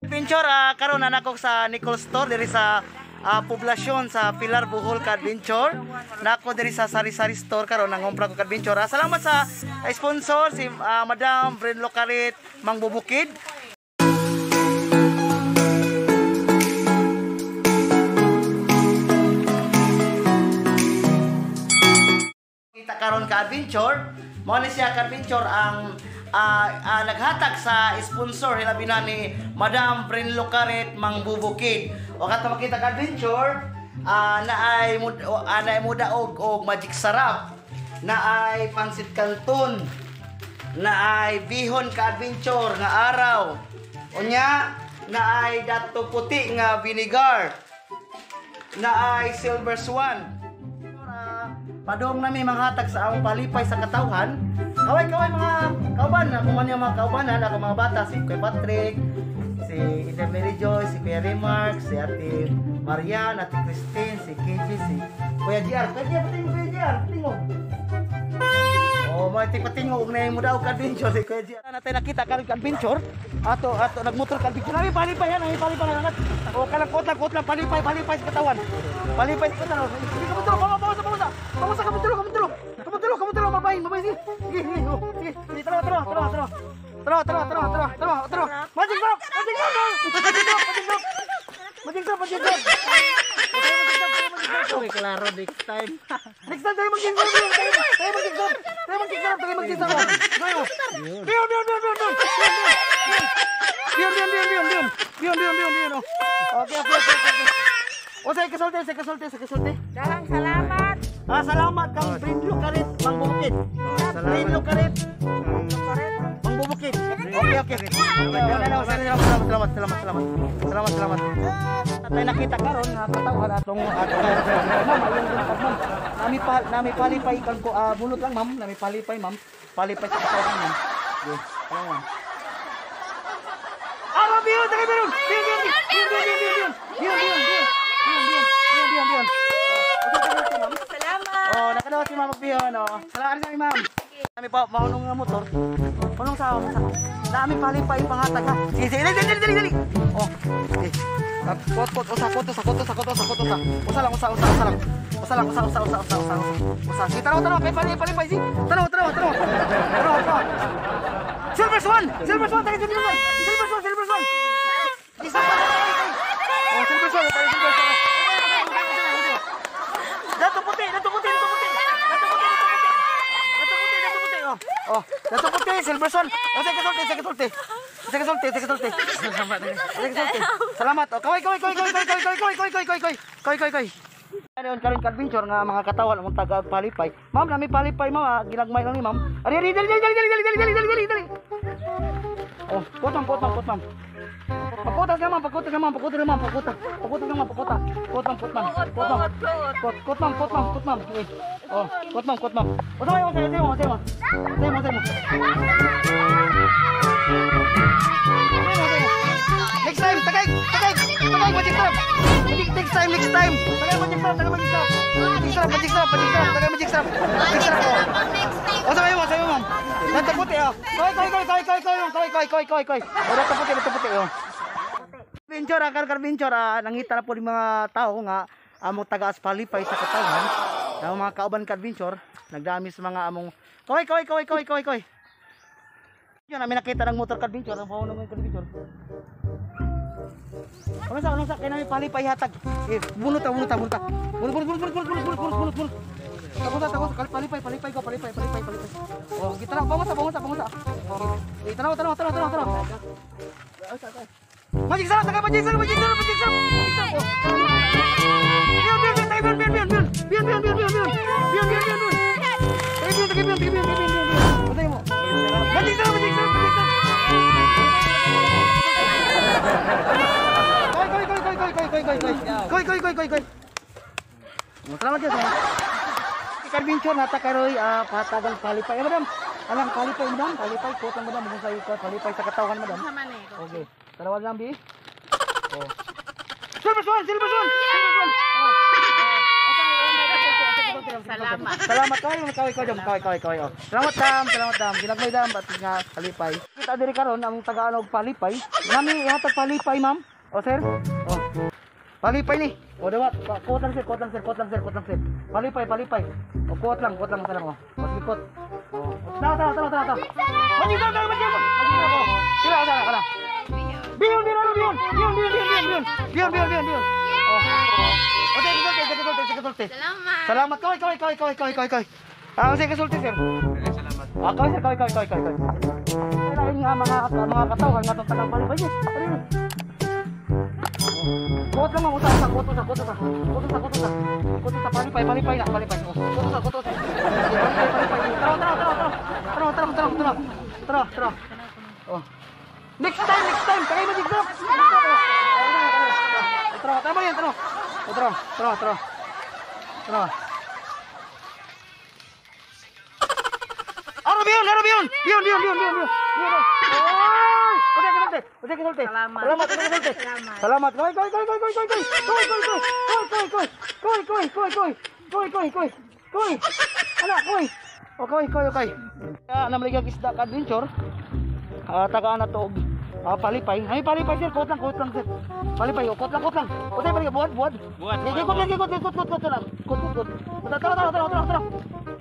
Adventure, karon na nako sa Nicole Store diri sa poblasyon sa Pilar Bohol ka Adventure. Nako diri sa Sari-Sari Store karon nangumpra ko ka Adventure. Salamat sa sponsor si Madam Brenlo Karit Mang Bubukid. Kita karon ka Adventure, mo ni siya ka Adventure ang naghatag sa sponsor hilabi na ni Madam Brenlo Karit Mang Bubukid. O kato makita ka Adventure, na ay muda og magic sarap, na ay pansit canton, na ay bihon ka Adventure nga araw. Unya na ay dato puti nga vinegar, na ay silver swan. Padong nami manghatag sa among palipay sa katawhan. Kaway mga kauban, ako man yung mga kaubanan, ako mga bata, si Kuya Patrick, si Ida Mary Joy, si Kuya Remark, si Ate Marian, Ate Christine, si KJ, si Kuya JR. Kuya JR, patingog. Oh, may patingog na yung mudaw ka Adventure si Kuya JR. Natin nakita ka Adventure. Ato nagmotor ka Adventure. Nami palipay yan, palipay. O kalangkot lang palipay sa katawan. Palipay sa katawan. Hindi ka matulog, Pamusa ka matulog. Mabayin, sige. Sige, tara. Magic drop. Okay, klaro next time. Tayo magic drop. Bion. Okay. O sa kasulti. Dalang salamat. Salamat kang Brenlo Karit Mang Bubukid. Brenlo Karit Mang Bubukid. Okay. Salamat. Tatay nakita karon nga katawhan atong nami palipay kan ko bunot lang ma'am, nami palipay ma'am. Palipay sa katawhan ma'am. Okay. Salamat. Bion. Oh, nakadawa si Ma'am Pion, oh. Salamat kami, Ma'am. Kami pa mahunong nga motor. Punong sa dami palipay pangatag ha. Sige, dali. Oh. Okay. Pot sa koto. Usa lang. Sige, tara, kay palipay si. Tara. Silver Swan, tayo Silver Swan. Isa pa. Oh, Silver Swan. Dato puti. Oh, dato puti, Silver Swan. O, sige sulti. Salamat. Oh, kaway. Karon Adventure nga mga katawan among taga palipay. Ma'am, nami palipay mo, ginagmay lang ni ma'am. Dali. Oh, potong, ma'am. Pakutas naman. Pot, ma'am. Oh, pot, ma'am. Next time, tagay, magic trap. Next time. Tagay magic trap. O, sabi mo, ma'am. Dato puti, oh. Koy. O, dato puti, oh. Adventure, nangita na po ng mga tao nga among taga palipay sa katawhan. Ang mga kauban ka Adventure, nagdami sa mga among koy. Yan, namin nakita ng motor ka Adventure, ang pauna mo yung Adventure. Ano sa kaya namin palipay hatag. Bunot. Tapos, palipay ko. Oh, kita na, pamusa. Tanaw. Magic sarap. Bion. Koy. Salamat ya. Adventure natakaroy patagang palipay. Madam, alang palipay madam, kotang madam, mo sa palipay sa katawhan madam. Okay. Tawag lang bi. Oh. Silver Swan. Salamat. Salamat kaway. Oh. Salamat dam. Ginagmay dam at nga palipay. Kita diri karon ang taga-anog palipay. Nami ihatag palipay, ma'am. O sir. Oh. Palipay ni. O dawat, kuot lang sir. Palipay. O kuot lang oh. Masikot. Oh. Tara. Magigaw ka. Tira kana. Biyon. Oh. Okay, kasulti. Salamat. Kaway. Sige, kasulti, sir. Kaway, sir. Kailangan nga mga katawhan nga itong tagang palipay niya. Kuot lang, usa. Kuot sa palipay na. Kuot sa. Tara. Oh. Next time. Kaya mo dito. Tara. Arabion. Oke, kasulti. Salamat. Koy. Anak, koy. Okay. Namaligang isda ka adventure. Tagaan na to palipay. Ay palipay sir, kuot lang sir. Palipay, kuot lang. Utay balik buat. Ikot.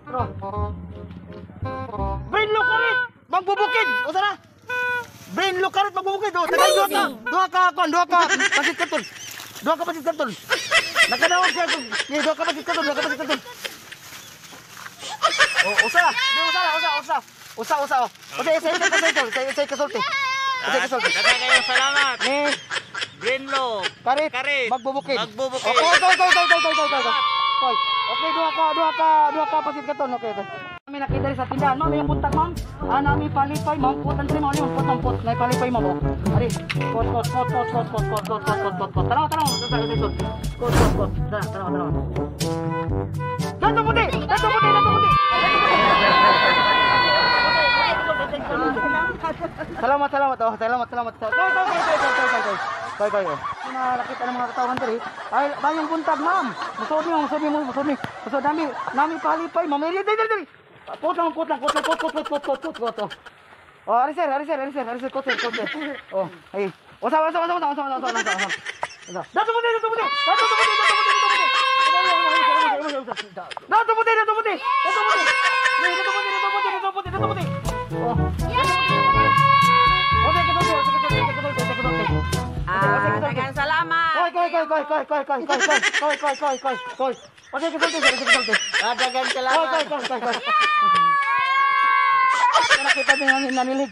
Tara. Brain Lucarit, magbubukid. O sana? Brain Lucarit magbubukid. O, tagay dua ka pasit karton. Nakadawag siya. Dua ka pasit karton. O, usa. Usa. Usay kasulti. Daghang kayong salamat. Brinlo. Karit. Magbubukid. Koy. Okay, dua ka pasit karton. Okay. Kami nakita sa tindahan, ma'am, yung buntag, ma'am. Nami palipay, ma'am. Putan sa'yo, ma'am. Pot. May palipay, ma'am. Ari. Kot. Tara. Dato puti. Salamat. Koy. Nakita ng mga katawan diri. Ay, bayang buntag, ma'am. Musod mo. Nami palipay, ma'am. Dali. Kot lang. Oh, ari sir, kot. Oh, ay. Usa. Dato puti. Oh. Daghang salamat. Koy. Okay, kasulti. Daghang salamat. Nakita din nanilig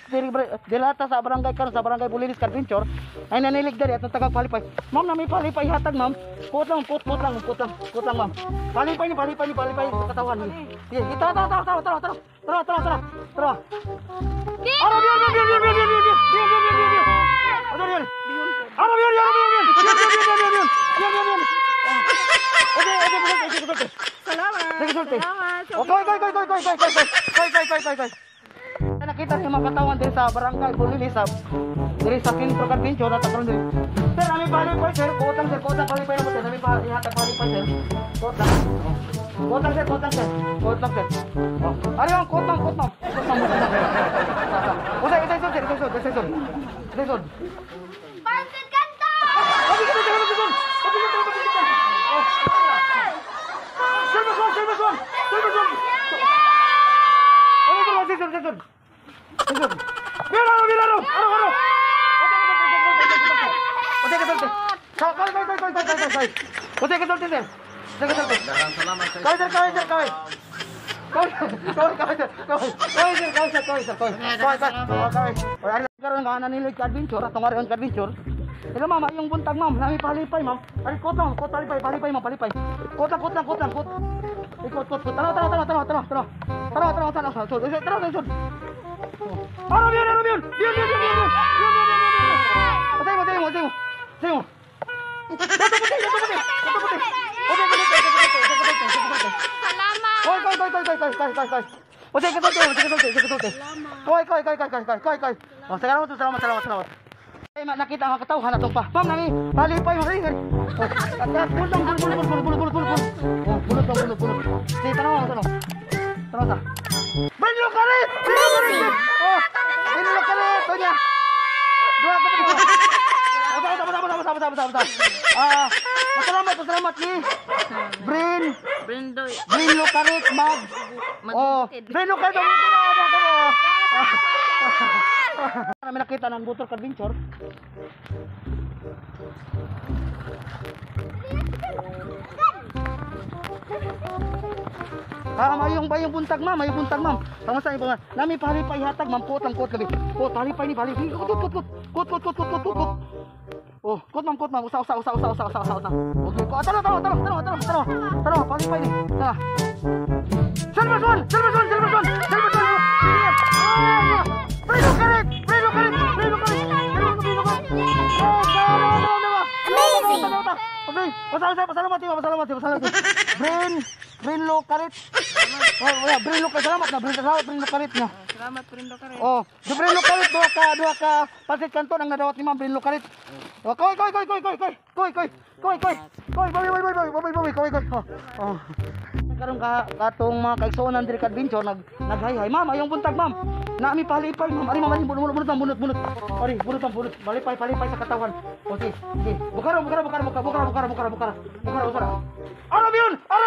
dilata sa barangay Bulilis Adventure ay nanilig dari at tagang palipay. Ma'am, nami palipay hatag, ma'am. Kuot lang, ma'am. Palipay ni sa katawan ni. Sige, tara. Koy. Nakita niyo mga katawan din sa barangay Bulilis diri sa Sentro Adventure at karon diri. Sir, ami palipay sir, kuot lang palipay mo sir. Nami ihatag palipay sir. Kuot lang sir. Ari ang kuot lang. Isay. Pansit kanta. Bilaro. Oke, kasulti sir. Daghang salamat sa Kaway. Karon nga nanilig ka adventure at tungari on adventure. Ila mama yung buntag, ma'am. Nami palipay, ma'am. Ari kot palipay, ma'am, palipay. Kot. Ikot. Tara. Arabion. Sayo. Dato puti. Salamat. Koy. Oke, kasulti. Koy. Salamat. Ay, nakita ang katawhan na pa. Ma'am, nami, palipay, mali. Bulot. Sige, tanong. Tanong. Brinlo kalit! Oh, Brinlo kalit! Tonya! Dua ka pa. Pasalamat ni Brinlo kalit, mag. Oh, Brinlo kalit. Kami nakita ng Butol Adventure. Mayong buntag ma'am. Pangasan ni pangasan. Nami pahalipay hatag ma'am, kot gabi. Kot pahalipay ni. Kot. Oh, kot ma'am. Usa. Okay, ko tara. Pahalipay ni. Tara. Silverson. Brinlo kalit. Amazing. Okay, pasalamat. Brinlo kalit. Oh, Brinlo kalit. Salamat na Brinlo kalit na. Salamat, Brinlo Karit. Oh, di Brinlo kalit duha ka pasit kanton ang nadawat ni Ma'am Brinlo kalit. Oh, koy. Oh. Karon katong mga kaigsuonan diri ka adventure naghay-hay. Ma'am, ayong buntag ma'am. Naami palipay ma'am. Ari ma'am, bunot. Ari, bunot. Palipay sa katawan. Okay. Bukara. Arabion. Oh,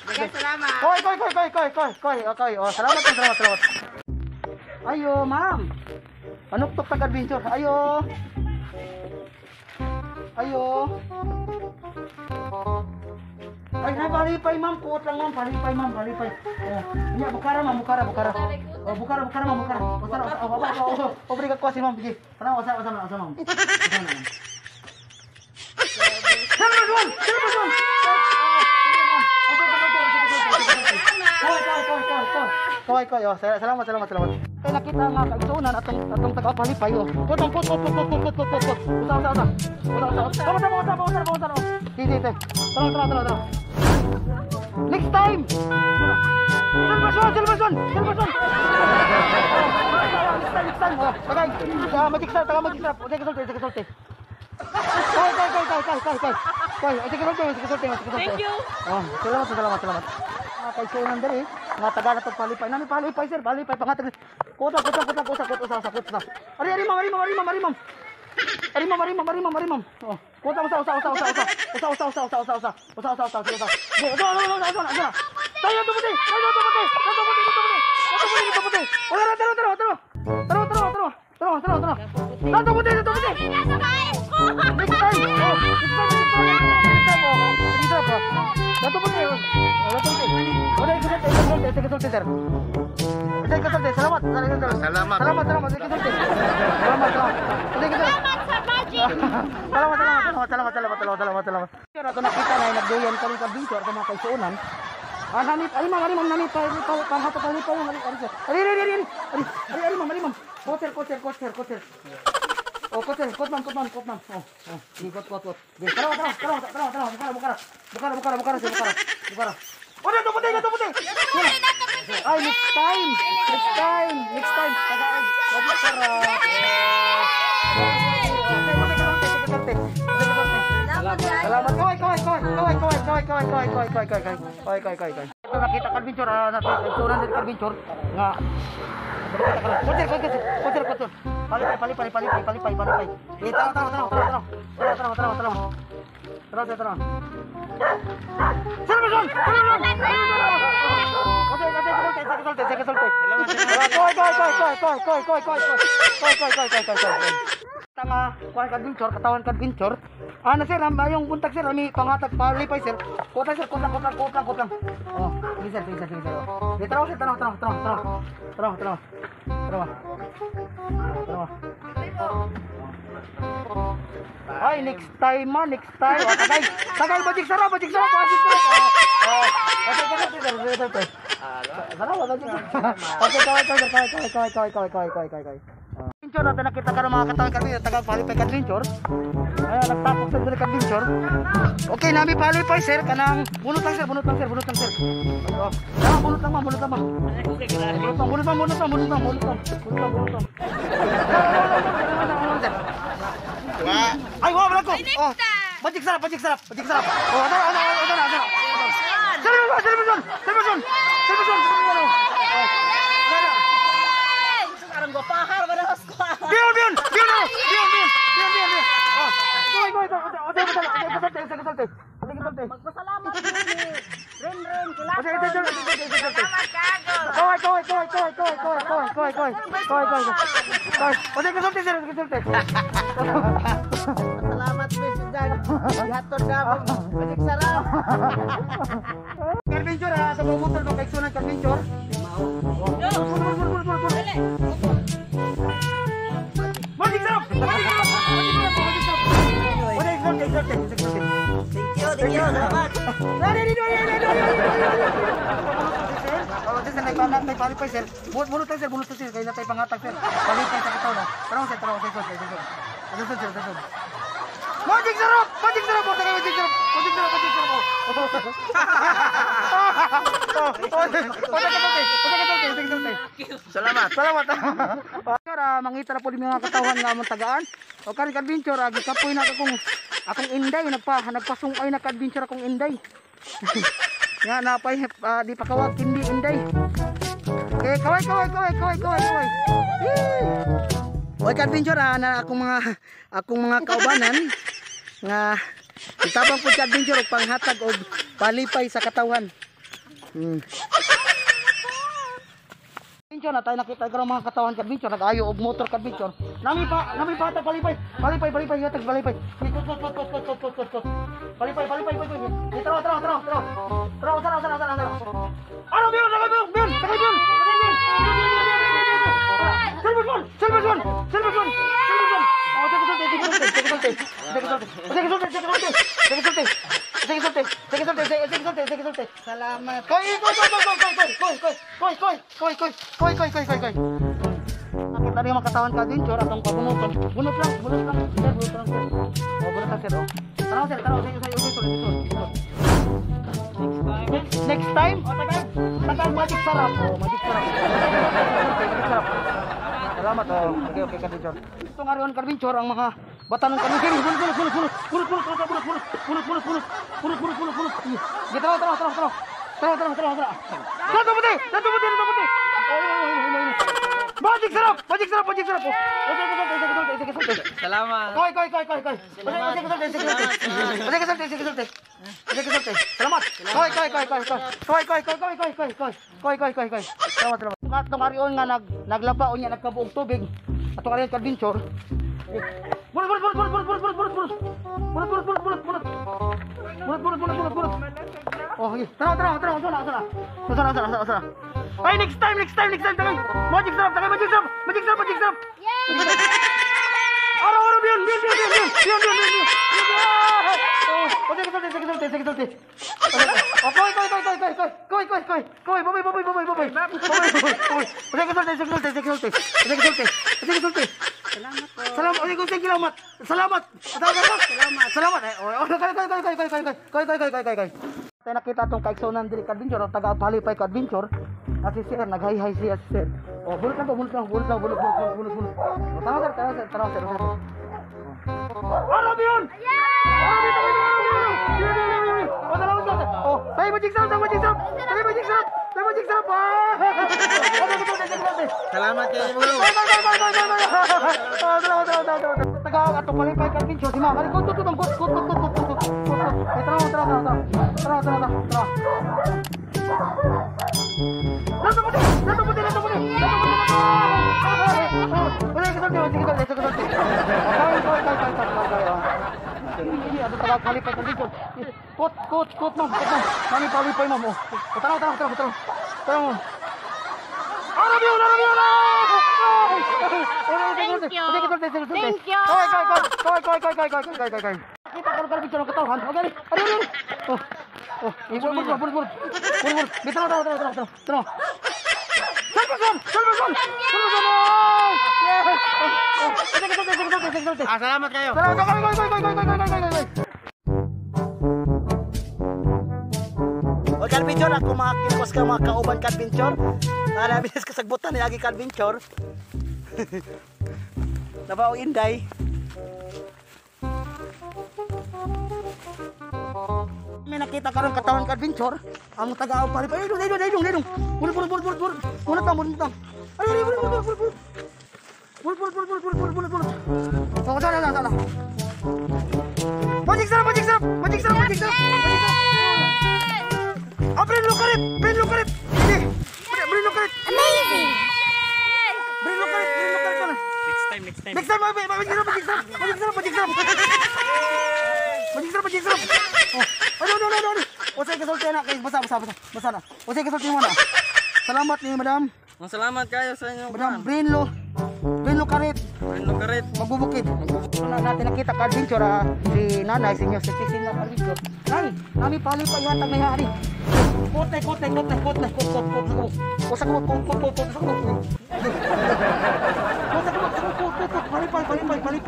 Sige. Salamat. Koy. Oh, salamat. Ayo, ma'am. Panuktok tag adventure. Ayo. Ay, palipay ma'am. Kuot lang ma'am. Palipay. Oh, nya bukara ma'am. Oh, bukara ma'am. Oh, beri ka kuasin ma'am. Sige. Tanaw, asa ma'am. Silverson. Koy. Oh, salamat. Kaya nakita nga kaigsuonan atong taga-palipay. Oh. Kot. Usa. Sama. Sige. Tara. Next time. Silverson. Next time. Oh, tagay. Taga magistrap. Sige, kasulti. Koy. Sige, kasulti. Thank you. Oh, salamat. Kaigsuonan diri nga taga na palipay. Nami palipay sir, pangatag. Kota. Ari ma'am. Oh, kota usa. Tayo tubuti. Salamat. Pero ito nakita na nagduyan kami sa adventure sa mga kaigsuonan. Nami palipay. Ari ma'am. Koter. Oh, kot ma'am. Oh, di kot. Di, tara. Bukara. Oh, ito puti. Ay, next time. Tagay. Salamat. Koy. Ito nakita ka adventure nagsuran din ka adventure nga. Koter. Palipay. Eh, tara. Silverson. Koy. Tanga, kuan ka adventure, katawan ka adventure. Sir, yung buntag sir, ami pangatag palipay sir. Kota sir, kota lang. Oh, sige sir. Di tara. Ay, next time. Oh, tagay bajik sarap. Oh, okay, kaway. Adventure natin nakita ka ng mga katawan kami taga palipay adventure. Ay nagtapos sa dili adventure. Okay, nami palipay sir kanang bunot lang sir. Oh, bunot lang ma. Bunot lang. Ay, wow, wala ko. Oh, bajik sarap. Oh, ada. Television. Sekarang gua pahar pada hosko. Bion. Oh, koy. Magpasalamat ni Ren kilala. Salamat bis dan diatur dapat bajik sarap. Adventure sa mga motor ng kaigsunan adventure. Magic sarap. Thank you, salamat. May palipay sir. Bunot lang sir. Kaya na tayo pangatag sir. Palipay sa kataw na. Tarong sir. Magic sarap. Salamat. Mangita na po di mga katawan nga among tagaan. O karon adventure gikapoy na akong inday nagpasungay na adventure akong inday. Nga napay di pa kawag hindi inday. Okay, kaway. Oy adventure na akong mga kaubanan nga itabang po sa adventure og panghatag og palipay sa katawan. Adventure na tayo nakita ka ng mga katawan ka adventure nag-ayo og motor ka adventure. Nami pa ta palipay hatag palipay. Palipay. Tara. Ano biyon? Silverson. Salamat. Koy. Nakita rin yung makatawan ka din, sure, atong pagumuton. Bunot lang. Oh, bunot lang, sir. Tanaw, sir. Next time? Tagal magic sarap. Magic sarap. Salamat. Okay, ka-adventure. Ito nga rin ka-adventure ang mga batanong ka-adventure. Tara. Dato puti. Magic sarap. Salamat. Koy. Salamat. Koy. Salamat. Atong arion nga naglaba unya nagkabuog tubig. Atong arion ka-adventure. Bunot. Oh, tara. Ay, next time. Tagay. Magic sarap. Araw, biyon. Sige. Koy. Babay. Salamat. Koy. Tayo nakita itong kaigsunan diri ka-adventure o taga-palipay ka-adventure. Kasi sir, nag-hi-hi siya si sir. O, bunot lang. Tara, sir. Ano yun? Tayo magic sarap. Salamat kayo bro. Taga atong palipay ka-adventure si Mama. Gut. Tara. Lato puti. Ini ada taga palipay ka-adventure. Kot, ma'am. Mami palipay ma'am. Tara. Thank you. Koy. Kita kalau picture ng katawan. Okay. Bur. Tara. Silverson. Salamat kayo. O Kalbinchor, ako mga kinkos ka mga kauban Kalbinchor. Bilis kasagbutan ni Agi Kalbinchor. Nabaw Inday. May nakita karon katawan Kalbinchor. Ang taga-aw pare. Ay, dong. Bulot. Bulot. Ay, bulot. Sana. Magic sarap. Brin Lukarit. Hindi. Brin Lukarit. Amazing! Brin Lukarit ka na. Next time. Next time, magic sarap. Oh, ano. Usay kasulti na kay basa na. Usay kasulti mo na. Salamat ni Madam. Salamat kayo sa inyo. Madam Brin Lukarit. Lukarit. Magbubukid. Una natin nakita Kalbinchor si Nanay, si inyo, si Sina Kalbinchor. Nay, nami pali pa ihatag na hari. Kote.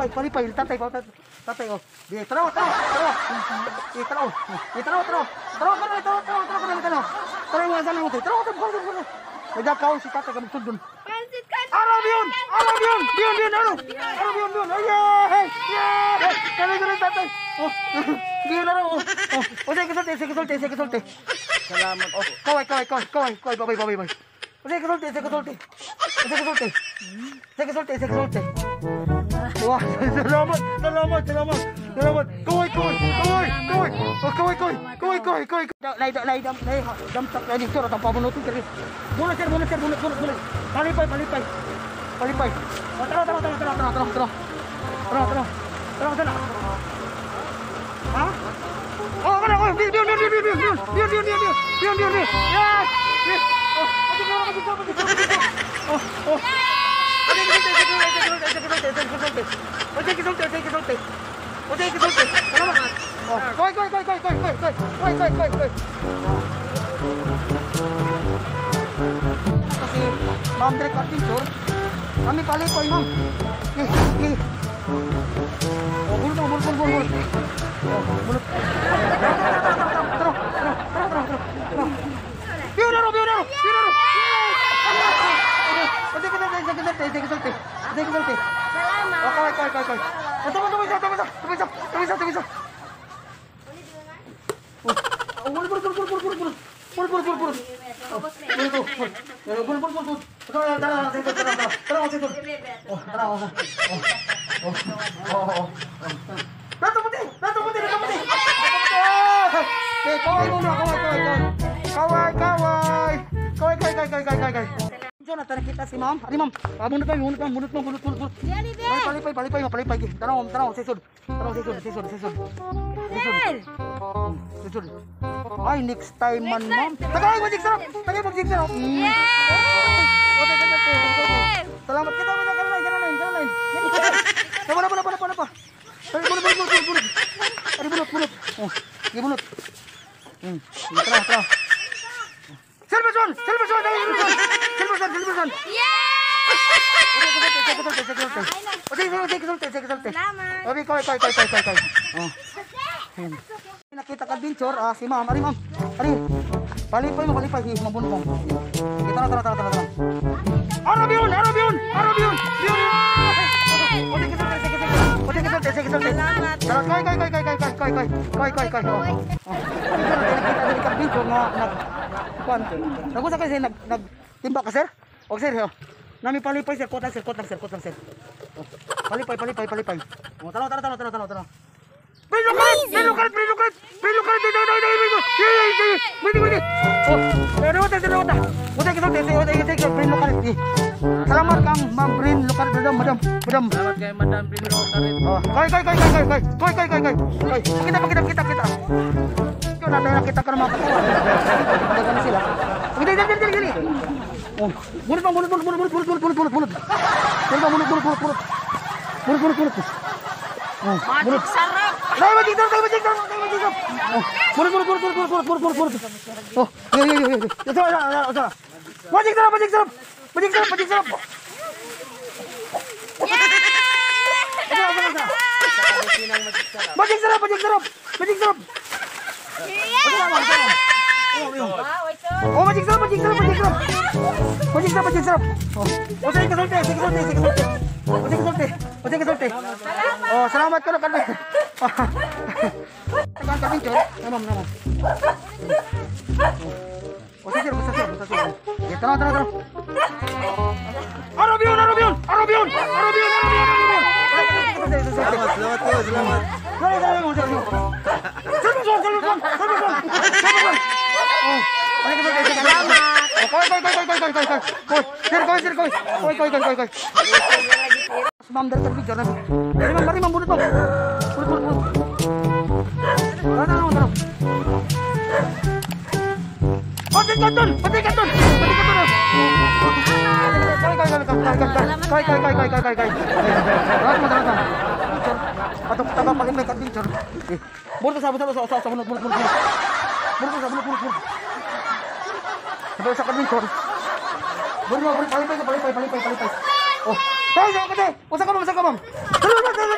Palipay. Tatay, oh. Di, tara. Tara. Nagdakaw si tatay ka magsudon. Araw yun! Ay! Kami tatay. Oh, biyon na raw. Oh, sige kasulti. Salamat. Oh, Kaway. Bye. Sige kasulti. Wah, salamat. Kaway. Lay damtak lagi sur atau pabunutin kiri. Bunuh. Palipay. Terang. Hah? Oh, kena. Oh, bion. Kasi Ma'am Direk Kalbinchor, kami palipay ma'am. Oh, bulot. Bion na ro. Sige kasulti. Salamat! Oh, kaway. Tumisa. Dato putih. Kaway. Diyan natin nakita si ma'am. Ari ma'am, bunot mo. Palipay. Tanaw, sisod. Sisod. Ay, next time man ma'am. Tagay magic sarap. Salamat kita mo na kanay. Tama na pa. Ay, bunot. Ari bunot. Oh, bunot. Tara. Silverson. Sige. Oke, koi. Oh. Nakita Kalbinchor, si ma'am. Ari. Palipay mo. Mabunot mo. Tara. Araw yun. Sige. Tara, koi. Nakita Kalbinchor nga kuan. Nagusa kasi nagtimba ka sir? O sir, nami palipay sir, kot lang sir. Oh, palipay. Oh, tanaw. Brin Lukarit. Oh, Uday Brin Lukarit. Salamat kang Ma'am Brin Lukarit, madam. salamat kayo, Madam Brin Lukarit. Oh, koi. Kita. Kung nakita ka ng mga katawan. Dagan na sila. Dali. Oh, bunot. Oh, bunot. Sarap! Kay magic sarap. Oh, bunot. Oh, yo. Ito. Magic sarap. Magic sarap, magic sarap. Magic sarap. Oh, magic sarap, magic sarap, magic sarap. Magic sarap, magic sarap. Oh, sige kasulti, sige kasulti, sige kasulti. Oh, sige kasulti. Oh, sige kasulti. Oh, salamat ka na kan. Tekan kami cor. Namam, namam. Oh, sige, sige. Ya, tenang. Arabion. Selamat Kuya, selamat. Atau taga paling may kadincer. Burto sa bunot. Sabay sa kadincer. Burto palipay. Oh. Tay. Usa ka ma'am.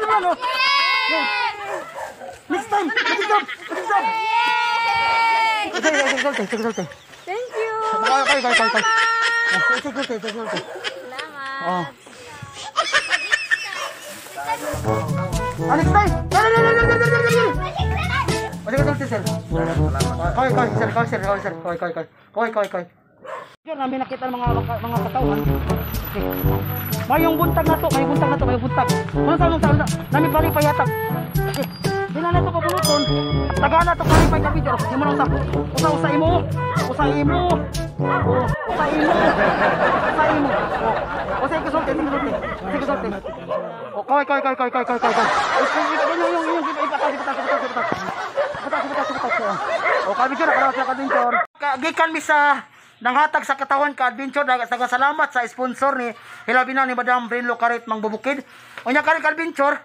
Dalo. Next time. Sige. Thank you. Kay. Sige. Salamat. Oh. Alex tay. Sir. Koi. Sir, namin nakita ng mga katawan. Okay. Mayong buntag na to. Ano sa namin palipay yatak. Okay. Dila na to kabunuton. Taga na to palipay ka video. Di mo lang sa usa imo. O sige kasulti. O koi. Yung ipatas. O ka-adventure, nakarawas na ka-adventure. Gikan mi sa nanghatag sa katawan ka-adventure. Salamat sa sponsor ni Hilabina ni Madam Brinlo Karit Mangbubukid. O niya ka-adventure,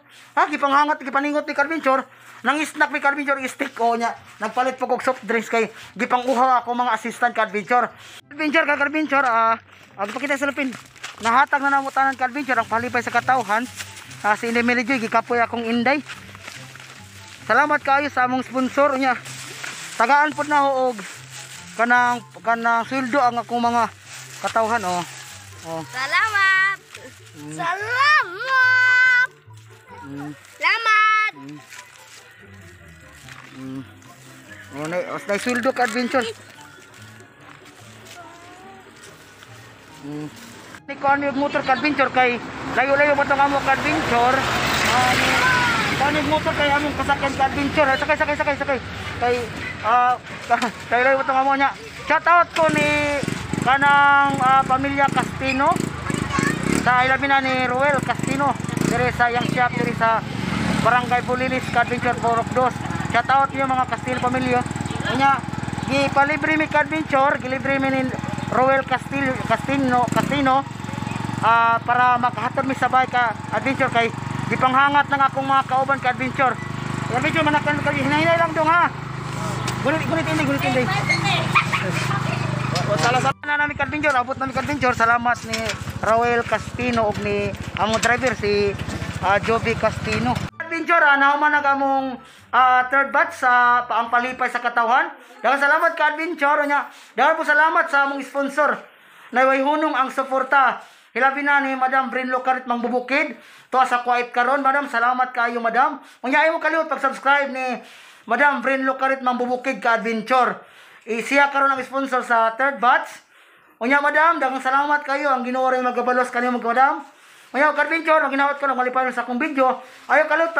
gipanghangat, gipaningot ni ka-adventure. Nang snack mi ka-adventure, stick o niya. Nagpalit po kong soft drinks kay gipanguhaw ako mga assistant ka-adventure. Ka-adventure, gipakita sa lapin. Nahatag na namutanan ka-adventure ang palipay sa katawhan. Si Inday Melijoy, gikapoy akong Inday. Salamat kayo sa among sponsor niya. Tagaan po na og kanang sweldo ang akong mga katawhan oh. Salamat. Nay sweldo ka adventure. Ni ko ano yung motor ka adventure kay layo-layo mo tong amo ka adventure. Kani motor kay among kasakyan ka adventure. Sakay. Kay layo mo tong amo nya. Shout out ko ni kanang pamilya Castino. Sa ilabina ni Ruel Castino. Dire sa yang shop dire sa Barangay Bulilis ka adventure Borok 2. Shout out yung mga Castino pamilya. Nya gipalibre mi ka adventure, gilibre mi ni Ruel Castino para makahatod mi sabay ka adventure kay gipanghangat ng akong mga kauban ka adventure. Adventure manakan kay hinay lang dong ha. Gulit ini. Salah na namin ka adventure, abot namin ka adventure. Salamat ni Ruel Castino ug ni among driver si Joby Castino. Adventure nahuman nagamong third batch sa ang palipay sa katawhan. Daghang salamat ka adventure nya. Daghang po salamat sa among sponsor. Naway hunong ang suporta. Hilabi na ni Madam Brinlo Karit Mangbubukid. Tuwa sa quiet karon, Madam. Salamat kayo, Madam. Unya mo kaliwat pag-subscribe ni Madam Brinlo Karit Mangbubukid ka adventure. Siya karon ang sponsor sa third batch. Unya, Madam, daghang salamat kayo. Ang Ginoo ray magabalos kanimo, Madam. Unya, ka-adventure, ang ginawat ko ng malipayon sa akong video. Ayaw kaliwat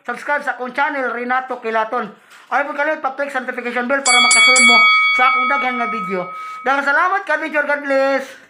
subscribe sa akong channel, Renato Kilaton. Ayaw kaliwat pag-click sa notification bell para makasunod mo sa akong daghang nga video. Daghang salamat, ka-adventure. God bless.